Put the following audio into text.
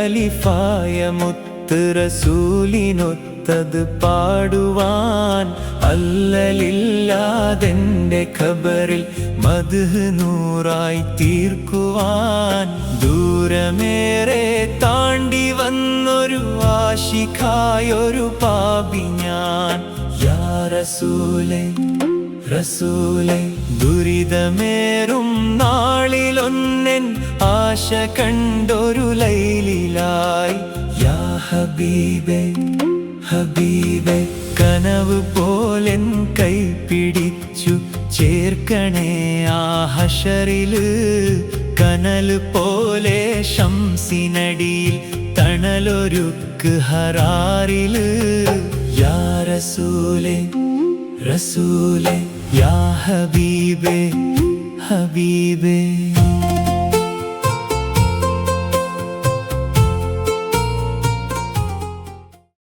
അലിഫായ മുത്ത് റസൂലിനൊത്തത് പാടുവാൻ അല്ലലില്ലാതെന്റെ ഖബറിൽ മദ്ഹ് നൂറായി തീർക്കുവാൻ ദൂരമേറെ താണ്ടി വന്നൊരു ആശിഖായൊരു പാപി ഞാൻ. യാ റസൂലേ റസൂലേ, ദുരിതമേറും നാളിലൊന്നെൻ ആശ കണ്ടൊരു ലൈലിലായി. യാ ഹബീബേ ഹബീബേ, കനവ് പോലെൻ കൈ പിടിച്ചു ചേർക്കണേ ആ ഹശറില്. കനല് പോലെ ശംസിനടിയിൽ തണലൊരുക്ക് ഹറാറില്. യാ റസൂലേ റസൂലേ, യാ ഹബീബേ ഹബീബേ.